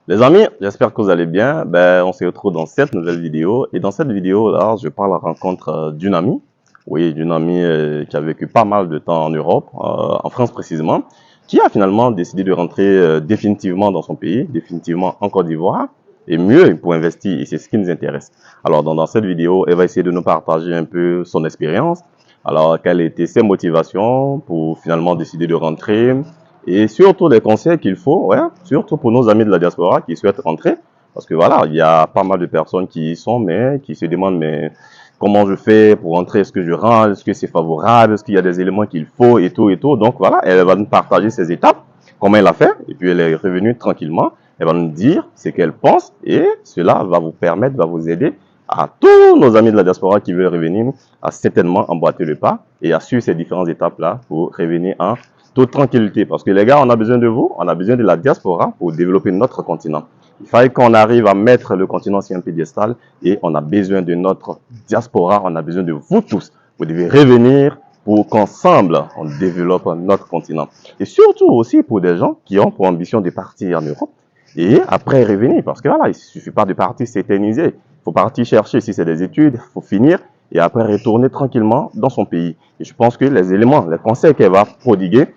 Les amis, j'espère que vous allez bien. On se retrouve dans cette nouvelle vidéo. Et dans cette vidéo, là, je parle à la rencontre d'une amie. Oui, d'une amie qui a vécu pas mal de temps en Europe, en France précisément, qui a finalement décidé de rentrer définitivement dans son pays, définitivement en Côte d'Ivoire, et mieux pour investir. Et c'est ce qui nous intéresse. Alors, dans cette vidéo, elle va essayer de nous partager un peu son expérience. Alors, quelles étaient ses motivations pour finalement décider de rentrer, et surtout des conseils qu'il faut, ouais, surtout pour nos amis de la diaspora qui souhaitent rentrer. Parce que voilà, il y a pas mal de personnes qui y sont, mais qui se demandent, mais comment je fais pour rentrer? Est-ce que je rentre? Est-ce que c'est favorable? Est-ce qu'il y a des éléments qu'il faut et tout et tout? Donc voilà, elle va nous partager ses étapes, comment elle a fait, et puis elle est revenue tranquillement. Elle va nous dire ce qu'elle pense, et cela va vous permettre, va vous aider à tous nos amis de la diaspora qui veulent revenir à certainement emboîter le pas et à suivre ces différentes étapes-là pour revenir en toute tranquillité. Parce que les gars, on a besoin de vous, on a besoin de la diaspora pour développer notre continent. Il fallait qu'on arrive à mettre le continent sur un piédestal et on a besoin de notre diaspora, on a besoin de vous tous. Vous devez revenir pour qu'ensemble, on développe notre continent. Et surtout aussi pour des gens qui ont pour ambition de partir en Europe et après revenir. Parce que voilà, il ne suffit pas de partir s'éterniser. Il faut partir chercher, si c'est des études, il faut finir et après retourner tranquillement dans son pays. Et je pense que les éléments, les conseils qu'elle va prodiguer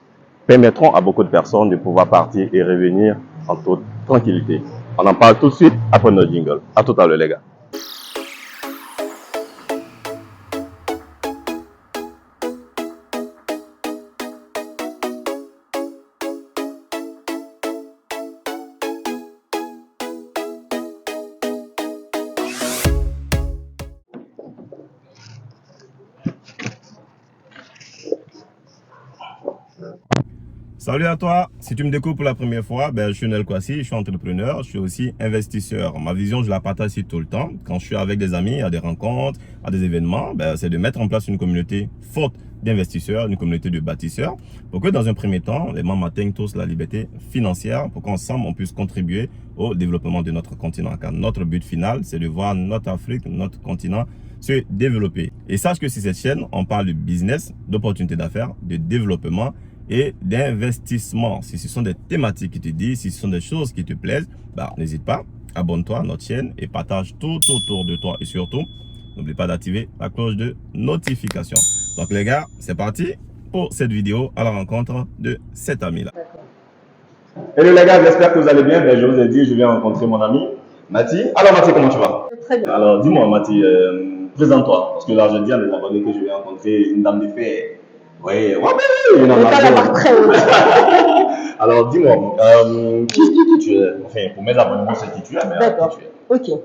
permettront à beaucoup de personnes de pouvoir partir et revenir en toute tranquillité. On en parle tout de suite après notre jingle. À tout à l'heure, les gars. Salut à toi, si tu me découvres pour la première fois, je suis Nel Kwasi, je suis entrepreneur, je suis aussi investisseur. Ma vision, je la partage ici tout le temps. Quand je suis avec des amis, à des rencontres, à des événements, c'est de mettre en place une communauté forte d'investisseurs, une communauté de bâtisseurs, pour que dans un premier temps, les membres atteignent tous la liberté financière, pour qu'ensemble, on puisse contribuer au développement de notre continent. Car notre but final, c'est de voir notre Afrique, notre continent, se développer. Et sache que sur cette chaîne, on parle de business, d'opportunités d'affaires, de développement et d'investissement. Si ce sont des thématiques qui te disent, si ce sont des choses qui te plaisent, n'hésite pas, abonne-toi à notre chaîne et partage tout autour de toi. Et surtout, n'oublie pas d'activer la cloche de notification. Donc les gars, c'est parti pour cette vidéo à la rencontre de cet ami-là. Hello les gars, j'espère que vous allez bien. Je vous ai dit, je viens rencontrer mon ami Mathie. Alors Mathie, comment tu vas? Très bien. Alors dis-moi Mathie, présente-toi. Parce que là, je dis à mes abonnés que je vais rencontrer une dame de fer. Oui, une On pas la barre très haute. Alors dis-moi, qui tu es? Enfin, pour mes abonnés, c'est qui tu es, mais D'accord. qui tu es? Ok.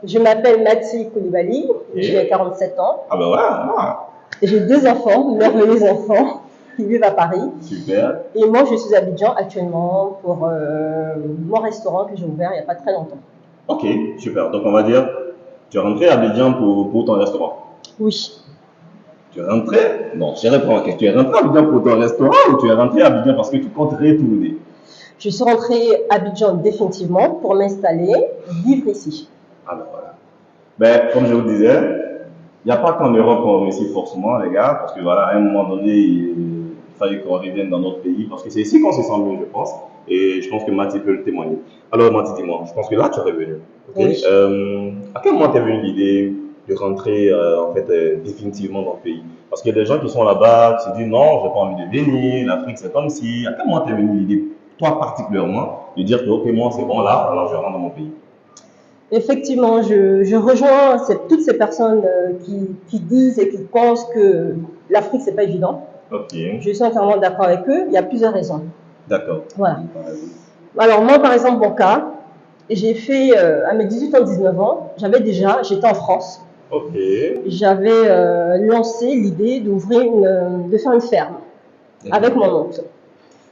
Je m'appelle Mathie Koulibaly, j'ai 47 ans. Ah ben voilà. J'ai 2 enfants, merveilleux enfants, qui vivent à Paris. Super. Et moi, je suis à Abidjan actuellement pour mon restaurant que j'ai ouvert il n'y a pas très longtemps. Ok, super. Donc on va dire, tu es rentré à Abidjan pour ton restaurant. Oui. Tu es rentré? Non, je reprends la question. Tu es rentré à Abidjan pour ton restaurant ou tu es rentré à Abidjan parce que tu comptes retourner? Je suis rentrée à Abidjan définitivement pour m'installer, vivre ici. Ah ben voilà. Comme je vous disais, il n'y a pas qu'en Europe qu'on réussit forcément, les gars, parce que voilà, à un moment donné, il fallait qu'on revienne dans notre pays, parce que c'est ici qu'on se sent mieux, je pense. Et je pense que Mathie peut le témoigner. Alors Mathie, dis-moi, je pense que là, tu es revenu. Okay? Oui. À quel moment t'es venue l'idée de rentrer définitivement dans le pays? Parce qu'il y a des gens qui sont là-bas, qui se disent non, j'ai pas envie de venir, l'Afrique c'est comme si. À quel moment t'es venue l'idée, toi particulièrement, de dire que ok, moi c'est bon là, alors je rentre dans mon pays? Effectivement, je rejoins toutes ces personnes qui disent et qui pensent que l'Afrique, c'est pas évident. Ok. Je suis entièrement d'accord avec eux. Il y a plusieurs raisons. D'accord. Voilà. Alors moi, par exemple, mon cas, j'ai fait, à mes 18 ans, 19 ans, j'étais en France. Ok. J'avais lancé l'idée de faire une ferme avec mon oncle.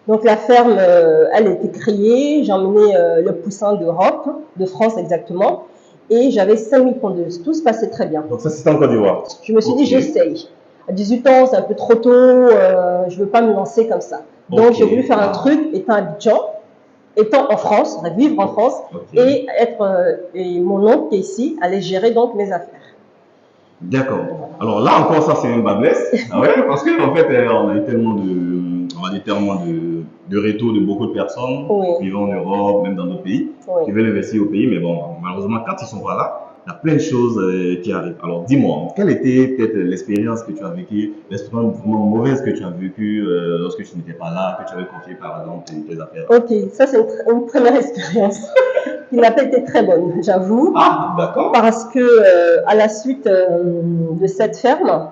Donc la ferme, elle a été créée, j'ai emmené le poussin d'Europe, de France exactement, et j'avais 5000 pondeuses. Tout se passait très bien. Donc ça, c'était en Côte d'Ivoire. Je me suis dit, j'essaye. À 18 ans, c'est un peu trop tôt, je ne veux pas me lancer comme ça. Donc j'ai voulu faire un truc, étant à Abidjan, étant en France, vivre en France, et mon oncle qui est ici allait gérer donc mes affaires. D'accord. Alors là encore, ça c'est une bas blesse. Ah ouais, parce que en fait, on a eu tellement on va dire, tellement de retours de beaucoup de personnes vivant en Europe, même dans d'autres pays, qui veulent investir au pays. Mais bon, malheureusement, quand ils sont pas là, il y a plein de choses qui arrivent. Alors, dis-moi, quelle était peut-être l'expérience que tu as vécue, l'expérience vraiment mauvaise que tu as vécue lorsque tu n'étais pas là, que tu avais confié par exemple tes affaires? Ok, ça c'est une première expérience qui n'a pas été très bonne, j'avoue. Ah, d'accord. Parce que à la suite de cette ferme,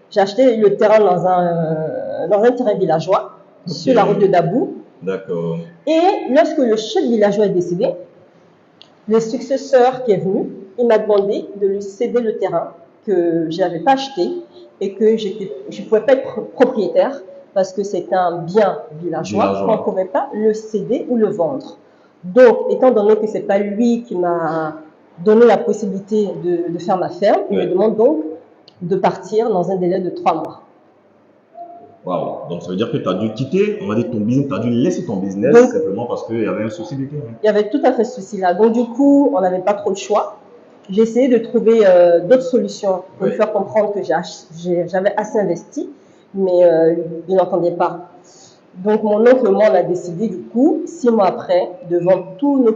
j'ai acheté le terrain dans un terrain villageois, sur la route de Dabou. D'accord. Et lorsque le chef villageois est décédé, le successeur qui est venu, il m'a demandé de lui céder le terrain que je n'avais pas acheté et que je ne pouvais pas être propriétaire parce que c'est un bien villageois, on ne pouvait pas le céder ou le vendre. Donc, étant donné que ce n'est pas lui qui m'a donné la possibilité de faire ma ferme, il me demande donc de partir dans un délai de 3 mois. Wow. Donc ça veut dire que tu as dû quitter, on va dire ton business, tu as dû laisser ton business donc, simplement parce qu'il y avait un souci de terrain. Il y avait tout à fait ce souci-là. Donc du coup, on n'avait pas trop de choix. J'ai essayé de trouver d'autres solutions pour lui faire comprendre que j'avais assez investi, mais il n'entendait pas. Donc mon oncle et moi, on a décidé du coup, 6 mois après, de vendre tous nos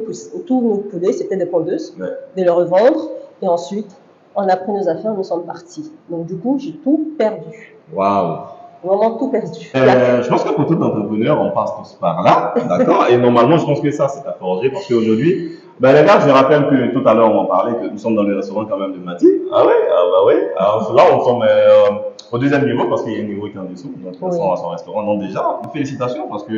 poulets, c'était des pondeuses, de les revendre. Et ensuite, on a pris nos affaires, nous sommes partis. Donc du coup, j'ai tout perdu. Waouh! Vraiment tout perdu. Je pense que pour tout entrepreneur, on passe tous par là, d'accord? Et normalement, je pense que ça, c'est à forger parce qu'aujourd'hui, ben les gars, je rappelle que tout à l'heure, on en parlait, que nous sommes dans le restaurant quand même de Mati. Ah ouais? Ah bah ouais. Alors là, on sommes au deuxième niveau parce qu'il y a un niveau qui est en dessous. Donc, son restaurant. Donc déjà, félicitations parce que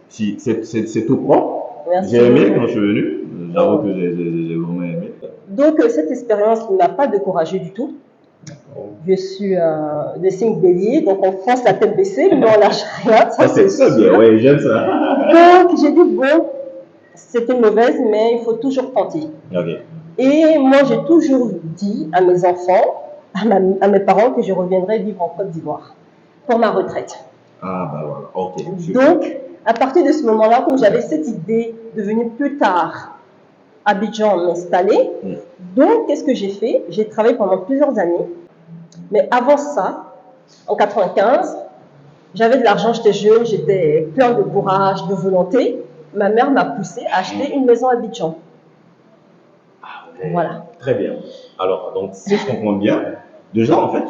c'est tout propre. J'ai aimé quand je suis venu. J'avoue que j'ai vraiment aimé. Donc, cette expérience ne m'a pas découragée du tout. Je suis de signe bélier, donc on fonce la tête baissée, mais on lâche rien. Ça, c'est ça bien, oui, j'aime ça. Donc, j'ai dit, bon, c'était mauvaise, mais il faut toujours tenter. Okay. Et moi, j'ai toujours dit à mes enfants, à mes parents, que je reviendrai vivre en Côte d'Ivoire pour ma retraite. Ah, bah voilà, ok. Donc, à partir de ce moment-là, comme j'avais cette idée de venir plus tard à Abidjan m'installer, donc qu'est-ce que j'ai fait? J'ai travaillé pendant plusieurs années. Mais avant ça, en 95, j'avais de l'argent, j'étais jeune, j'étais plein de courage, de volonté. Ma mère m'a poussé à acheter une maison à Abidjan. Ah, okay. Voilà. Très bien. Alors, donc, si je comprends bien, déjà, en fait,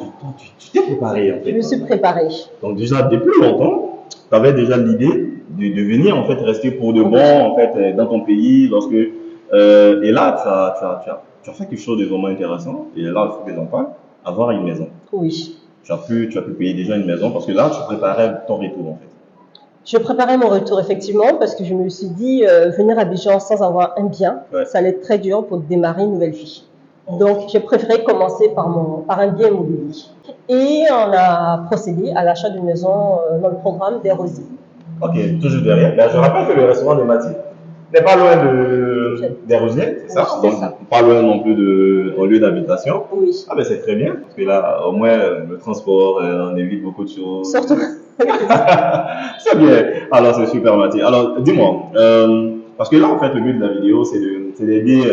tu t'es préparé. En fait, je me suis préparée. Donc, déjà, depuis longtemps, tu avais déjà l'idée de venir, en fait, rester pour de bon, en fait, dans ton pays, lorsque... et là, tu as fait quelque chose de vraiment intéressant. Et là, il faut que j'en parle. Avoir une maison. Oui. Tu as pu payer déjà une maison parce que là, tu préparais ton retour en fait. Je préparais mon retour effectivement parce que je me suis dit venir à Abidjan sans avoir un bien, ça allait être très dur pour démarrer une nouvelle vie. Donc j'ai préféré commencer par un bien immobilier. Et on a procédé à l'achat d'une maison dans le programme des Rosiers. Ok, toujours derrière. Ben, je rappelle que le restaurant de Mati n'est pas loin des Rosiers, c'est ça? Oui, donc, pas loin non plus de ton lieu d'habitation. Oui. Ah ben c'est très bien, parce que là, au moins, le transport, on évite beaucoup de choses. Surtout. C'est bien. Alors, c'est super, Mati. Alors, dis-moi, parce que là, en fait, le but de la vidéo, c'est d'aider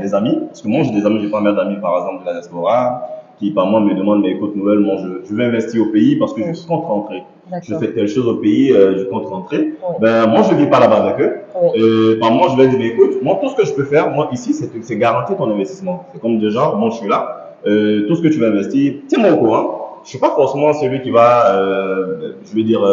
des amis. Parce que moi, j'ai des amis, j'ai pas mal d'amis, par exemple, de la diaspora, qui, par moi, me demandent, mais écoute, Noël, moi, je veux investir au pays parce que je compte rentrer. Je fais telle chose au pays, je compte rentrer. Ben, moi, je ne vis pas là-bas avec eux. Par moi, je vais dire, mais écoute, moi, tout ce que je peux faire, moi, ici, c'est garantir ton investissement. C'est comme déjà, moi, je suis là. Tout ce que tu vas investir, tiens-moi au courant. Je ne suis pas forcément celui qui va, je veux dire,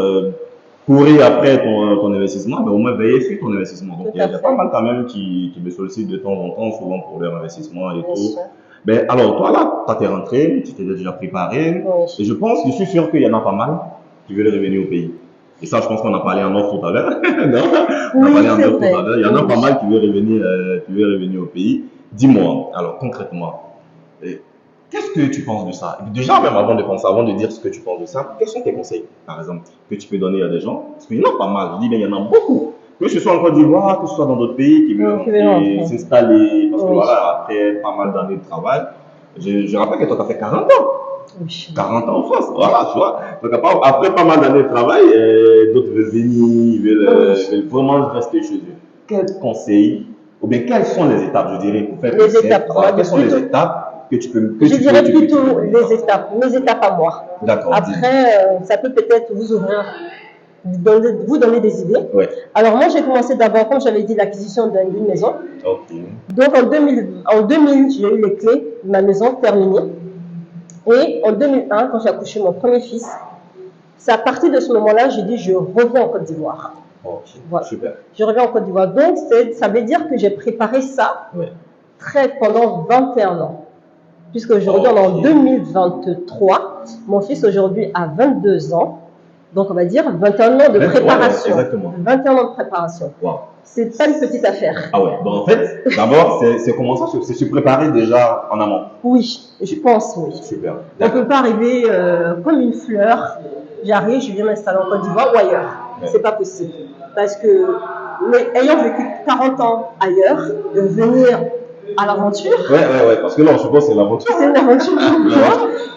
courir après ton investissement, mais au moins veiller sur ton investissement. Donc, il y a pas mal quand même qui me sollicitent de temps en temps, souvent pour leur investissement et tout. Ben, alors, toi, là, tu es rentré, tu t'es déjà préparé. Et je pense, je suis sûr qu'il y en a pas mal qui veulent revenir au pays. Et ça, je pense qu'on a parlé en offre tout à l'heure. On a parlé en offre tout à l'heure. Il y en a pas mal qui veulent revenir au pays. Dis-moi, alors, concrètement, qu'est-ce que tu penses de ça? Déjà, même avant de dire ce que tu penses de ça, quels sont tes conseils, par exemple, que tu peux donner à des gens? Parce qu'il y en a pas mal, je dis bien, il y en a beaucoup. Que ce soit en Côte d'Ivoire, que ce soit dans d'autres pays qui veulent s'installer, parce que voilà, après pas mal d'années de travail, je rappelle que toi, tu as fait 40 ans. 40 ans en France, voilà, tu vois. Donc après pas mal d'années de travail, d'autres veulent venir, veulent vraiment rester chez eux. Quels conseils, ou bien quelles sont les étapes, je dirais, pour faire les étapes, quelles sont les étapes que tu peux je dirais plutôt les étapes, mes étapes à moi. D'accord. Après, ça peut peut-être vous ouvrir vous donner des idées. Ouais. Alors moi, j'ai commencé d'abord, comme j'avais dit, l'acquisition d'une maison. Ok. Donc en 2000, j'ai eu les clés de ma maison terminées. Et en 2001, quand j'ai accouché mon premier fils, c'est à partir de ce moment-là, j'ai dit je reviens en Côte d'Ivoire. Ok, Voilà. super. Je reviens en Côte d'Ivoire. Donc ça veut dire que j'ai préparé ça Ouais. pendant 21 ans. Puisque aujourd'hui, on est en 2023. Mon fils aujourd'hui a 22 ans. Donc on va dire 21 ans de préparation. Ouais, exactement. 21 ans de préparation. Wow. C'est pas une petite affaire. Ah ouais, donc en fait, d'abord, c'est comment ça? C'est se préparer déjà en amont. Oui, je pense, oui. Super. On ne peut pas arriver comme une fleur. J'arrive, je viens m'installer en Côte d'Ivoire ou ailleurs. Ouais. C'est pas possible. Parce que, ayant vécu 40 ans ailleurs, de venir à l'aventure, Ouais, parce que là, je suppose que c'est l'aventure. c'est une aventure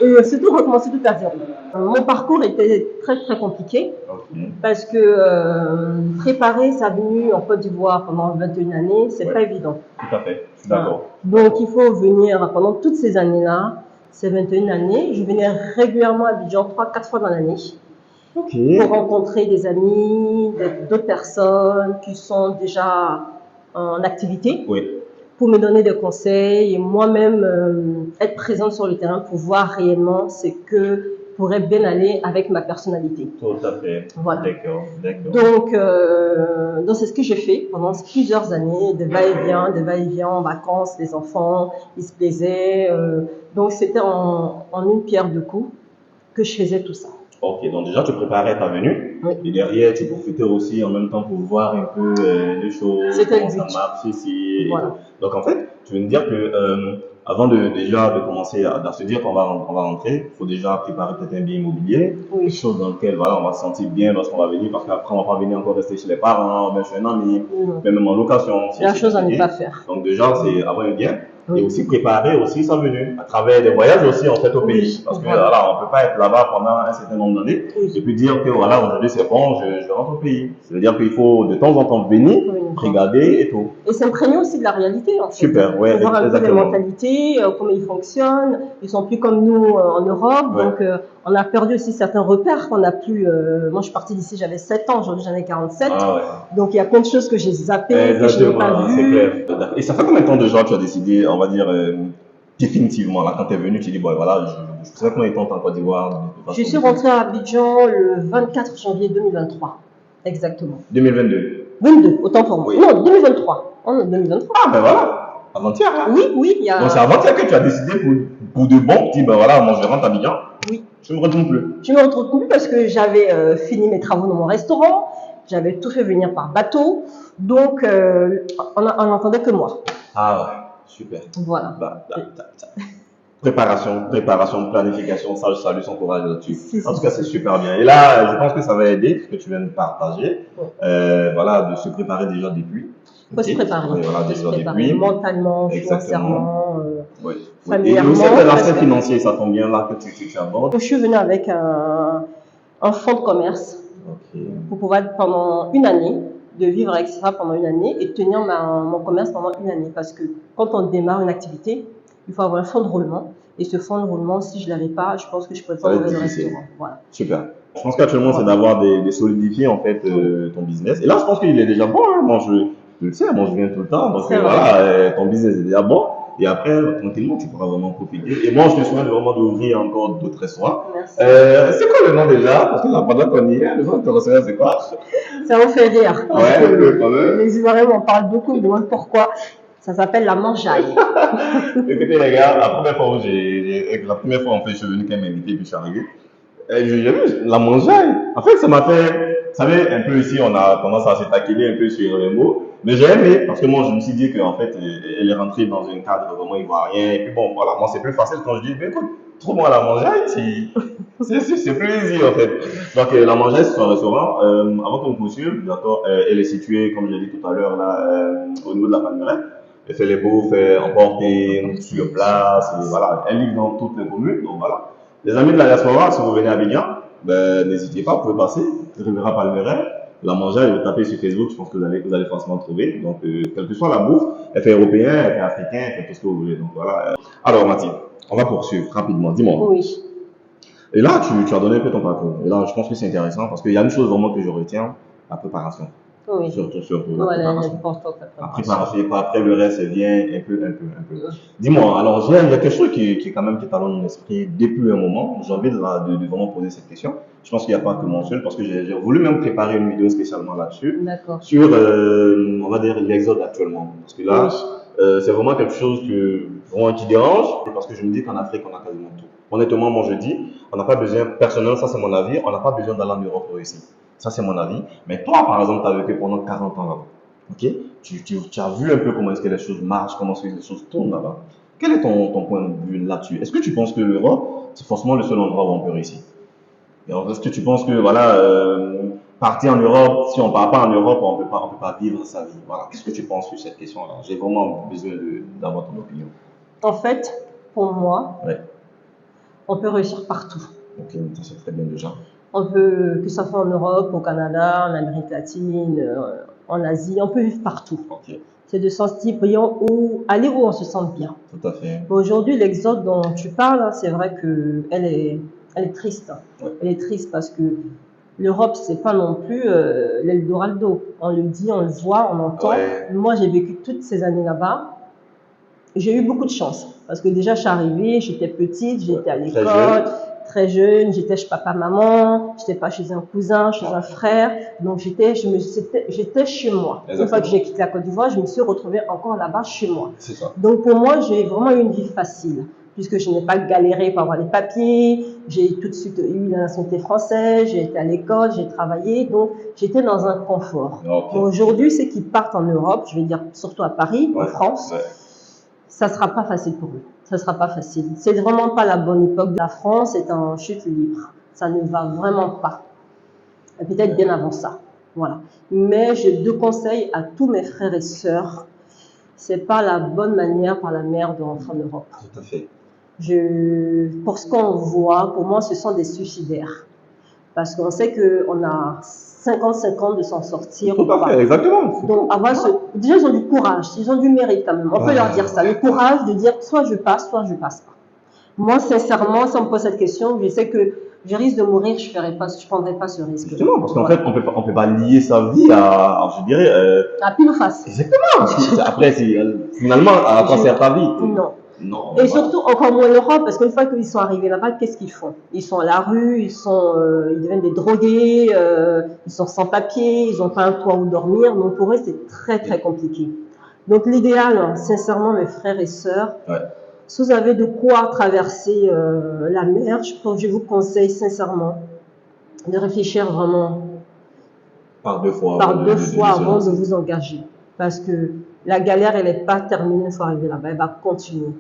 et surtout recommencer tout à zéro. Mon parcours était très très compliqué Ok. parce que préparer sa venue en Côte d'Ivoire pendant 21 années, c'est Ouais. pas évident. Tout à fait, je suis d'accord. Donc il faut venir pendant toutes ces années-là, ces 21 années. Je venais régulièrement à Abidjan 3-4 fois dans l'année Ok. pour rencontrer des amis, d'autres personnes qui sont déjà en activité, Oui, pour me donner des conseils et moi-même être présente sur le terrain pour voir réellement ce que pourrait bien aller avec ma personnalité. tout à fait. Voilà. D'accord. Donc c'est ce que j'ai fait pendant plusieurs années, de va-et-vient en vacances, les enfants, ils se plaisaient. Donc c'était en une pierre deux coups que je faisais tout ça. Ok, donc déjà tu préparais ta venue, Oui. et derrière tu profitais aussi en même temps pour voir un peu les choses, C'était comment le ça but. marche ici. Voilà. Et tout. Donc en fait, tu veux me dire que avant déjà de commencer à se dire qu'on va rentrer, il faut déjà préparer peut-être un bien immobilier, Oui. quelque chose dans lequel voilà, on va se sentir bien lorsqu'on va venir, parce qu'après on va pas venir encore rester chez les parents, bien chez un ami, Mhm. mais même en location. C'est la chose à ne pas faire. Donc déjà, c'est avoir un bien. Oui. Et aussi préparer aussi sa venue à travers des voyages aussi en fait au Oui, pays, parce que voilà. voilà, on peut pas être là-bas pendant un certain nombre d'années Oui. et puis dire que voilà, aujourd'hui c'est bon, je rentre au pays. C'est-à-dire qu'il faut de temps en temps venir, Oui. regarder et tout. Et s'imprégner aussi de la réalité, en fait. Super, ouais, Pour voir un peu les exactement. mentalités, comment ils fonctionnent. Ils sont plus comme nous en Europe, Ouais. donc on a perdu aussi certains repères qu'on a plus. Moi, je suis partie d'ici, j'avais 7 ans, aujourd'hui j'en ai 47. Ah ouais. Donc il y a plein de choses que j'ai zappées, que je n'ai pas Exactement, c'est vues. clair. Et ça fait combien de temps déjà tu as décidé, on va dire, définitivement, là, quand tu es venu, tu dis, bon, voilà, je sais combien de temps en Côte d'Ivoire de façon Je suis rentrée à Abidjan le 24 janvier 2023, exactement. 2022. 22, autant pour moi. Oui. Non, 2023. On est 2023. Ah ben voilà, avant-hier. Hein. Oui, il y a. Donc c'est avant-hier que tu as décidé pour de bon, tu dis, ben voilà, moi je rentre à Abidjan. Oui. Je me retourne plus. Je me retrouve plus parce que j'avais fini mes travaux dans mon restaurant, j'avais tout fait venir par bateau, donc on n'entendait que moi. Ah ouais, super. Voilà. Préparation, planification, ça, je salue son courage là-dessus. Si, En si, tout cas, si. c'est super bien. Et là, je pense que ça va aider, ce que tu viens de partager. Voilà, de se préparer déjà depuis. Il faut se préparer. Oui, voilà, Faut se déjà préparer depuis. mentalement, Exactement. financièrement, Oui. Et familièrement. aussi parce l'aspect que- financier, ça tombe bien là que tu abordes. Je suis venue avec un fonds de commerce Ok. pour pouvoir pendant une année, de vivre avec ça pendant une année et tenir mon commerce pendant une année. Parce que quand on démarre une activité, il faut avoir un fonds de roulement. Et ce fonds de roulement, si je ne l'avais pas, je pense que je ne pourrais Ça pas va être ouvrir le difficile. restaurant. Voilà. Super. Je pense qu'actuellement, c'est d'avoir des solidifier en fait ton business. Et là, je pense qu'il est déjà bon. Hein. Moi, je le sais, moi, je viens tout le temps. Donc C'est vrai. voilà, ton business est déjà bon. Et après, tranquillement, tu pourras vraiment profiter. Et moi, je te souhaite vraiment d'ouvrir encore d'autres restaurants. Merci. C'est quoi le nom déjà? Parce que là, pendant qu'on y est, le nom de ton restaurant, c'est quoi? Ça me fait rire. Parce Ouais, que quand même. les Ivoiriens m'en parlent beaucoup, ils me demandent pourquoi. Ça s'appelle la mangeaille. Écoutez, les gars, la première fois en fait, je suis venu quand même m'inviter, puis je suis arrivé. Et j'ai vu la mangeaille. En fait, ça m'a fait, vous savez, un peu ici, on a tendance à se taquiner un peu sur les mots. Mais j'ai aimé, parce que moi, je me suis dit qu'en fait, elle est rentrée dans un cadre vraiment ivoirien. Et puis bon, voilà, moi, c'est plus facile quand je dis, mais écoute, trouve-moi la mangeaille, c'est plus easy, en fait. Donc, la mangeaille, c'est un restaurant. Avant qu'on poursuive, d'accord, elle est située, comme j'ai dit tout à l'heure, là, au niveau de la Palmeraie. Elle fait les bouffes, emporter sur place, et voilà. Elle livre dans toutes les communes, donc voilà. Les amis de la diaspora, si vous venez à Abidjan, ben, n'hésitez pas, vous pouvez passer, Rivera Palmeraie, la mangeaille, vous tapez sur Facebook, je pense que vous allez forcément trouver. Donc, quelle que soit la bouffe, elle fait européen, elle fait africain, elle fait tout ce que vous voulez. Donc voilà. Alors, Mathilde, on va poursuivre rapidement. Dis-moi. Oui. Et là, tu as donné un peu ton parcours. Et là, je pense que c'est intéressant parce qu'il y a une chose vraiment que je retiens, la préparation. Oui. Surtout la Voilà, préparation. l'importance de la La préparation. préparation, et pas après le reste vient un peu. Dis-moi, alors il y a quelque chose qui quand même qui talonne mon esprit depuis un moment. J'ai envie de vraiment poser cette question. Je pense qu'il n'y a pas que mon seul parce que j'ai voulu même préparer une vidéo spécialement là-dessus, D'accord. sur, on va dire, l'exode actuellement. Parce que là, Oui. c'est vraiment quelque chose vraiment qui dérange parce que je me dis qu'en Afrique, on a quasiment tout. Honnêtement, moi je dis, on n'a pas besoin, personnellement, ça c'est mon avis, on n'a pas besoin d'aller en Europe pour réussir. Ça c'est mon avis. Mais toi, par exemple, tu as vécu pendant 40 ans là-bas. Ok, tu as vu un peu comment est-ce que les choses marchent, comment est-ce que les choses tournent là-bas. Quel est ton point de vue là-dessus? Est-ce que tu penses que l'Europe, c'est forcément le seul endroit où on peut réussir? Et alors, est-ce que tu penses que voilà, partir en Europe, si on ne part pas en Europe, on peut pas vivre sa vie? Voilà. Qu'est-ce que tu penses sur cette question-là? J'ai vraiment besoin d'avoir ton opinion. En fait, pour moi, Ouais. on peut réussir partout. Ok, ça c'est très bien déjà. On peut, que ce soit en Europe, au Canada, en Amérique latine, en Asie, on peut vivre partout. Ok, C'est de sentir brillant ou aller où on se sent bien. tout à fait. Aujourd'hui, l'exode dont tu parles, c'est vrai qu'elle est triste. Ouais. Elle est triste parce que l'Europe, c'est pas non plus l'Eldorado. On le dit, on le voit, on entend. Ouais. Moi, j'ai vécu toutes ces années là-bas. J'ai eu beaucoup de chance parce que déjà, je suis arrivée, j'étais petite, j'étais à l'école, très jeune, j'étais chez papa, maman, j'étais pas chez un cousin, chez un frère. Donc, j'étais chez moi. Exactement. Une fois que j'ai quitté la Côte d'Ivoire, je me suis retrouvée encore là-bas chez moi. C'est ça. Donc, pour moi, j'ai vraiment eu une vie facile puisque je n'ai pas galéré pour avoir les papiers. J'ai tout de suite eu la nationalité française, j'ai été à l'école, j'ai travaillé. Donc, j'étais dans un confort. Okay. Aujourd'hui, ceux qui partent en Europe, je vais dire surtout à Paris, en France, ça sera pas facile pour eux. Ça sera pas facile. C'est vraiment pas la bonne époque. La France est en chute libre. Ça ne va vraiment pas. Et peut-être bien avant ça. Voilà. Mais j'ai deux conseils à tous mes frères et sœurs. C'est pas la bonne manière par la mer de rentrer en Europe. Tout à fait. Pour ce qu'on voit, pour moi, ce sont des suicidaires. Parce qu'on sait qu'on a 50-50 de s'en sortir. Tout à fait, exactement. Donc, déjà, ils ont du courage, ils ont du mérite quand même. On peut leur dire ça, le courage de dire soit je passe pas. Moi, sincèrement, si on me pose cette question, je sais que je risque de mourir, je prendrai pas ce risque. Justement, parce qu'en fait, on peut pas lier sa vie à je dirais. À pile ou face. Exactement. Après, finalement, à quoi sert ta vie? Non. Non. Et surtout, encore moins l'Europe, parce qu'une fois qu'ils sont arrivés là-bas, qu'est-ce qu'ils font? Ils sont à la rue, ils deviennent des drogués, ils sont sans papier, ils n'ont pas un toit où dormir. Donc pour eux, c'est très très compliqué. Donc l'idéal, sincèrement, mes frères et sœurs, si vous avez de quoi traverser la mer, je vous conseille sincèrement de réfléchir vraiment par deux fois avant de vous engager. Parce que la galère, elle n'est pas terminée une fois arrivée là-bas, elle va continuer.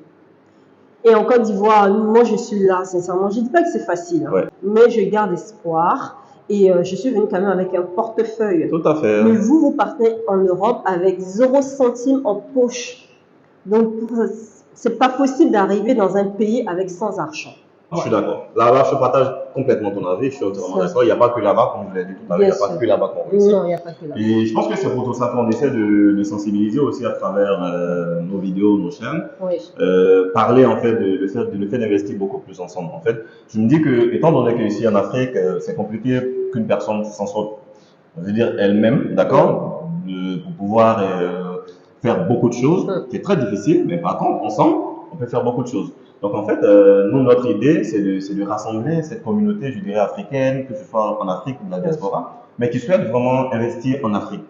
Et en Côte d'Ivoire, moi je suis là, sincèrement. Je ne dis pas que c'est facile, hein, mais je garde espoir. Et je suis venue quand même avec un portefeuille. Tout à fait. Mais vous partez en Europe avec 0 centime en poche. Donc, c'est pas possible d'arriver dans un pays avec sans argent. Je suis d'accord. Là, je partage complètement ton avis. Je suis entièrement d'accord. Il n'y a pas que là-bas, comme je l'ai dit tout à l'heure. Il n'y a pas que là-bas qu'on réussit. Non, il n'y a pas que là-bas. Et je pense que c'est pour tout ça qu'on essaie de sensibiliser aussi à travers nos vidéos, nos chaînes. Oui. Parler en fait de le fait d'investir beaucoup plus ensemble. En fait, je me dis que, étant donné qu'ici en Afrique, c'est compliqué qu'une personne s'en sorte, on veut dire elle-même, d'accord, pour pouvoir faire beaucoup de choses. C'est très difficile, mais par contre, ensemble, on peut faire beaucoup de choses. Donc en fait, nous, notre idée, c'est de rassembler cette communauté, je dirais, africaine, que ce soit en Afrique ou de la diaspora, mais qui souhaite vraiment investir en Afrique.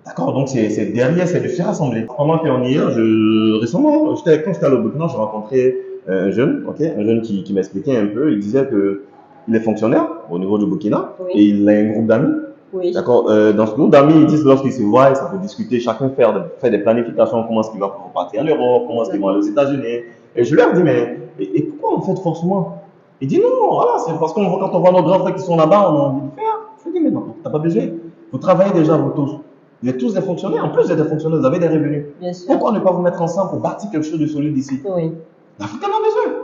D'accord, donc c'est derrière, c'est de se rassembler. Pendant qu'on y est, récemment, quand j'étais allé au Burkina, j'ai rencontré un jeune, un jeune qui m'expliquait un peu. Il disait qu'il est fonctionnaire au niveau du Burkina et il a un groupe d'amis. Oui. D'accord, dans ce groupe d'amis, ils disent lorsqu'ils se voient, ça peut discuter, chacun fait des planifications, comment est-ce qu'il va pouvoir partir en Europe, comment est-ce qu'il va aller aux États-Unis. Et je leur dis, mais et pourquoi on fait forcément? Il dit non, voilà, c'est parce qu'on quand on voit nos grands frères qui sont là-bas, on a envie de faire. Je lui dis, mais non, t'as pas besoin. Vous travaillez déjà, vous tous. Vous êtes tous des fonctionnaires. En plus d'être des fonctionnaires, vous avez des revenus. Bien sûr. Pourquoi ne pas vous mettre ensemble pour bâtir quelque chose de solide ici? Oui. L'Afrique en a besoin.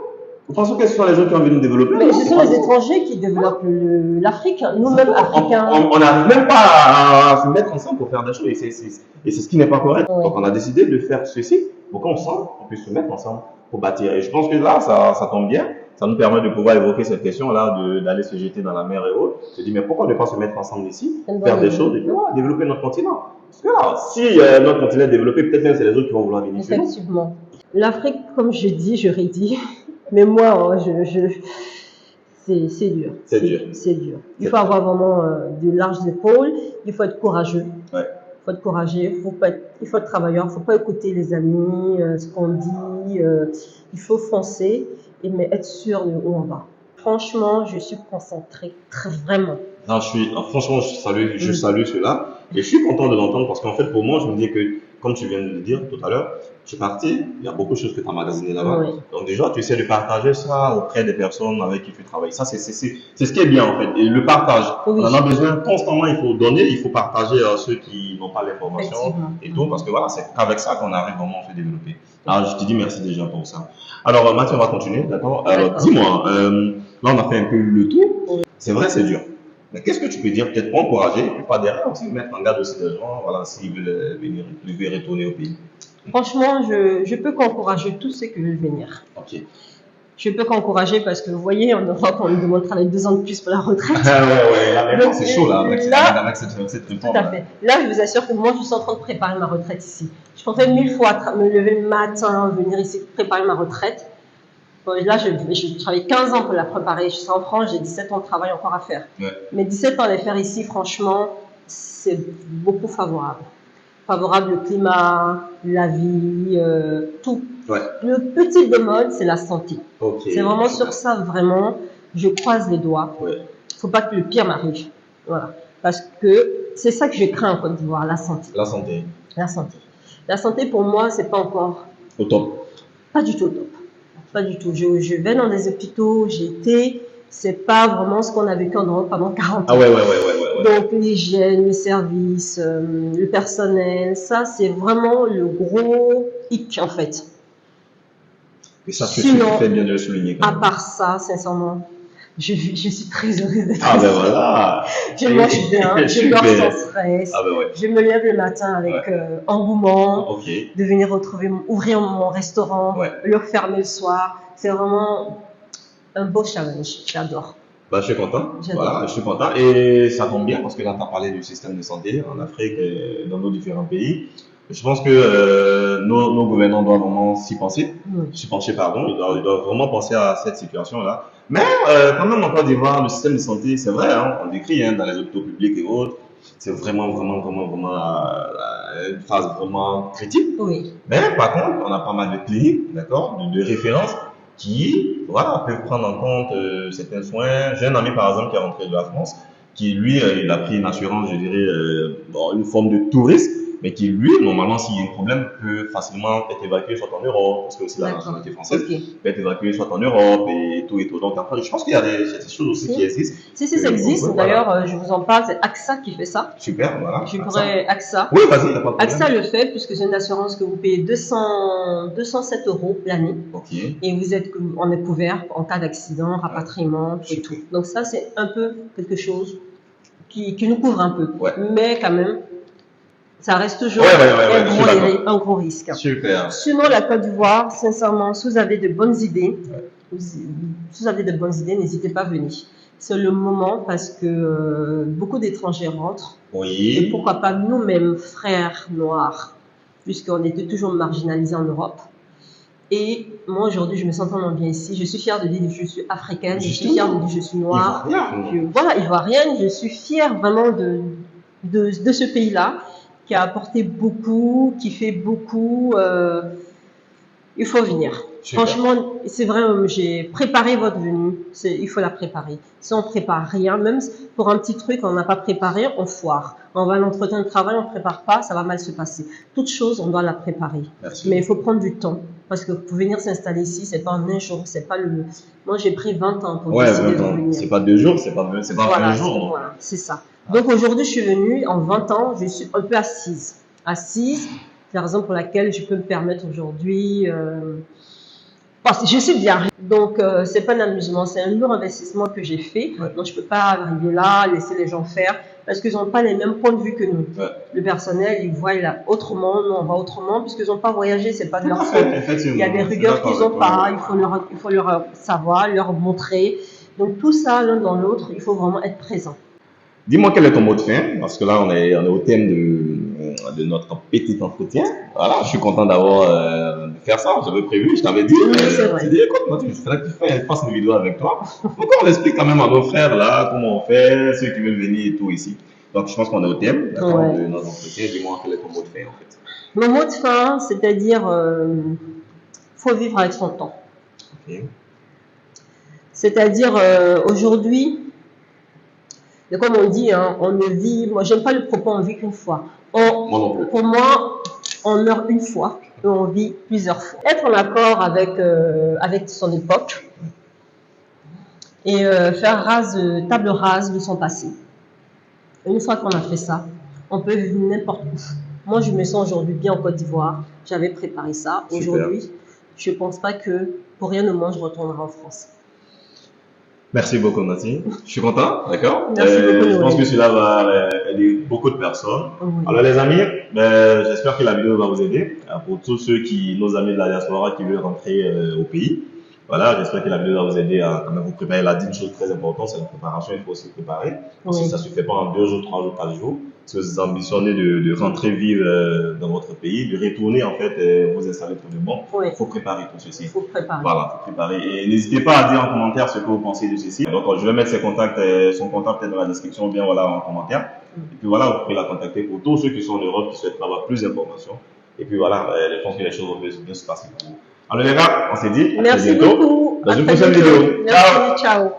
Vous pensez que ce sont les gens qui ont envie de nous développer? Mais ce sont les étrangers qui développent l'Afrique. Nous-mêmes, Africains. On n'arrive même pas à se mettre ensemble pour faire des choses. Et c'est ce qui n'est pas correct. Oui. Donc on a décidé de faire ceci pour qu'ensemble, on puisse se mettre ensemble pour bâtir. Et je pense que là, ça tombe bien. ça nous permet de pouvoir évoquer cette question-là, d'aller se jeter dans la mer et autres. Je dis, mais pourquoi ne pas se mettre ensemble ici, faire des choses et puis voilà, développer notre continent. Parce que là, si notre continent est développé, peut-être même c'est les autres qui vont vouloir venir chez nous. Effectivement. L'Afrique, comme je dis, je redis, mais moi, c'est dur. C'est dur. C'est dur. Il faut avoir vraiment de larges épaules, il faut être courageux. Ouais. Il faut être courageux, il faut être travailleur, il ne faut pas écouter les amis, ce qu'on dit. Il faut foncer, mais être sûr de où on va. Franchement, je suis concentrée, vraiment. Non, franchement, je salue cela. Et je suis content de l'entendre parce qu'en fait, pour moi, je me dis que, comme tu viens de le dire tout à l'heure, tu es parti, il y a beaucoup de choses que tu as magasinées là-bas. Oui. Donc déjà, tu essaies de partager ça auprès des personnes avec qui tu travailles. Ça, c'est ce qui est bien en fait. Et le partage, Oui. on en a besoin constamment, il faut donner, il faut partager à ceux qui n'ont pas l'information et tout, parce que voilà, c'est qu'avec ça qu'on arrive vraiment à se développer. Alors, je te dis merci déjà pour ça. Alors, Mathieu, on va continuer, d'accord? Alors, dis-moi, là, on a fait un peu le tour. C'est vrai, c'est dur. Mais qu'est-ce que tu peux dire, peut-être pour encourager, et pas derrière aussi, mettre en garde aussi les gens, voilà, s'ils veulent venir retourner au pays. Franchement, je peux qu'encourager tous ceux qui veulent venir. Ok. Je peux qu'encourager parce que vous voyez, en Europe, on nous demande de travailler 2 ans de plus pour la retraite. Ouais, là, maintenant, c'est chaud, là, avec cette réforme. Tout à fait. Là, je vous assure que moi, je suis en train de préparer ma retraite ici. Je préfère 1000 fois me lever le matin, venir ici préparer ma retraite. Bon, là, je travaille 15 ans pour la préparer. Je suis en France, j'ai 17 ans de travail encore à faire. Ouais. Mais 17 ans à les faire ici, franchement, c'est beaucoup favorable. Favorable, le climat, la vie, tout. Ouais. Le petit bémol, c'est la santé. Okay. C'est vraiment sur ça, vraiment, je croise les doigts. Ouais. Faut pas que le pire m'arrive. Voilà. Parce que c'est ça que je crains en Côte d'Ivoire, la santé. La santé. La santé. La santé, pour moi, c'est pas encore... Au top. Pas du tout au top. Pas du tout. Je vais dans des hôpitaux, j'ai été... C'est pas vraiment ce qu'on a vécu en Europe pendant 40 ans. Ah ouais. Donc l'hygiène, le service, le personnel, ça c'est vraiment le gros hic en fait. Et ça, tu Sinon, fais bien de le souligner. À part ça, sincèrement, je suis très heureuse d'être Ah ben voilà. Je mange bien, je dors sans stress. Ah ben ouais. Je me lève le matin avec engouement Okay. de venir ouvrir mon restaurant, Ouais. le refermer le soir. C'est vraiment un beau challenge. J'adore. Bah, je suis content. J'adore. Voilà, je suis content. Et ça tombe bien parce que là, tu as parlé du système de santé en Afrique et dans nos différents pays. Je pense que nos gouvernants doivent vraiment s'y pencher. Ils doivent vraiment penser à cette situation-là. Mais quand même, en Côte d'Ivoire, le système de santé, c'est vrai, hein, on décrit dans les hôpitaux publics et autres, c'est vraiment une phase vraiment critique. Oui. Mais par contre, on a pas mal de cliniques, d'accord, de référence qui peuvent prendre en compte certains soins. J'ai un ami, par exemple, qui est rentré de la France, qui, lui, il a pris une assurance, je dirais, une forme de tout risque, mais qui, lui, normalement, s'il y a un problème, peut facilement être évacué soit en Europe, parce que aussi la nationalité française, peut être évacué soit en Europe et tout. Donc, après, je pense qu'il y a des choses aussi qui existent. Si, ça existe. D'ailleurs, je vous en parle, c'est AXA qui fait ça. Super, voilà. Je pourrais AXA. Oui, vas-y, t'as pas de problème. AXA le fait, puisque c'est une assurance que vous payez 207 € l'année. Ok. Et on est couvert en cas d'accident, rapatriement, tout et tout. Donc ça, c'est un peu quelque chose qui nous couvre un peu. Ouais. Mais quand même, ça reste toujours un gros risque. Super. Sinon, la Côte d'Ivoire, sincèrement, si vous avez de bonnes idées, n'hésitez pas à venir. C'est le moment parce que beaucoup d'étrangers rentrent. Oui. Et pourquoi pas nous-mêmes, frères noirs, puisqu'on était toujours marginalisés en Europe. Et moi, aujourd'hui, je me sens tellement bien ici. Je suis fière de dire que je suis africaine, je suis fière de dire que je suis noire. Ivoirienne. Je suis fière vraiment de ce pays-là qui a apporté beaucoup, qui fait beaucoup. Il faut venir. Super. Franchement, c'est vrai, j'ai préparé votre venue. Il faut la préparer. Si on ne prépare rien, même pour un petit truc, on n'a pas préparé, on foire. On va à l'entretien de travail, on ne prépare pas, ça va mal se passer. Toute chose, on doit la préparer. Merci. Mais il faut prendre du temps. Parce que pour venir s'installer ici, c'est pas en un jour, c'est pas le. Moi, j'ai pris 20 ans pour décider de venir. C'est pas 2 jours, c'est pas 20 jours. Voilà, c'est ça. Donc aujourd'hui, je suis venue, en 20 ans, je suis un peu assise. Assise, c'est la raison pour laquelle je peux me permettre aujourd'hui. Parce que je suis bien. Donc, c'est pas un amusement, c'est un lourd investissement que j'ai fait. Ouais. Donc, je peux pas arriver là, laisser les gens faire, parce qu'ils n'ont pas les mêmes points de vue que nous. Ouais. Le personnel, ils voient là autrement, nous on va autrement, puisqu'ils n'ont pas voyagé, c'est pas de leur faute. Effectivement. Il y a des Je suis rigueurs d'accord qu'ils n'ont avec toi. pas, il faut leur savoir, leur montrer. Donc, tout ça, l'un dans l'autre, il faut vraiment être présent. Dis-moi quel est ton mot de fin, parce que là on est au thème de notre petit entretien. Voilà, je suis content d'avoir de faire ça. J'avais prévu, je t'avais dit. Oui, c'est vrai. Tu dis, écoute, moi, il faudrait que tu fasses une vidéo avec toi. Donc on explique quand même à nos frères là comment on fait, ceux qui veulent venir et tout ici. Donc je pense qu'on est au thème, d'accord, Ouais. de notre entretien. Dis-moi quel est ton mot de fin en fait. Mon mot de fin, c'est-à-dire, faut vivre avec son temps. Ok. C'est-à-dire, aujourd'hui, et comme on dit, hein, on ne vit, moi j'aime pas le propos on vit qu'une fois. Moi non plus. Pour moi, on meurt une fois et on vit plusieurs fois. Être en accord avec son époque et faire table rase de son passé. Et une fois qu'on a fait ça, on peut vivre n'importe où. Moi, je me sens aujourd'hui bien en Côte d'Ivoire. J'avais préparé ça. Super. Aujourd'hui, je ne pense pas que pour rien au monde, je retournerai en France. Merci beaucoup, Nathalie. Je suis content, d'accord. Merci beaucoup, Je pense Noël. que cela va aider beaucoup de personnes. Oui. Alors les amis, j'espère que la vidéo va vous aider. Pour tous nos amis de la diaspora qui veulent rentrer au pays, voilà, j'espère que la vidéo va vous aider à quand même vous préparer. Elle a dit une chose très importante, c'est la préparation. Il faut aussi préparer parce que Oui. ça se fait pas en 2 jours, 3 jours, 4 jours. Si vous ambitionnez de rentrer vivre dans votre pays, de retourner en fait vous installer pour de bon, Oui. il faut préparer tout ceci. Il faut préparer. Voilà, faut préparer. Et n'hésitez pas à dire en commentaire ce que vous pensez de ceci. Donc, je vais mettre son contact peut-être dans la description ou bien voilà en commentaire. Et puis voilà, vous pouvez la contacter pour tous ceux qui sont en Europe, qui souhaitent avoir plus d'informations. Et puis voilà, je pense que les choses vont bien se passer pour vous. Alors les gars, on s'est dit à très Merci bientôt beaucoup. dans À une très prochaine bientôt. vidéo. Merci, Ciao. ciao.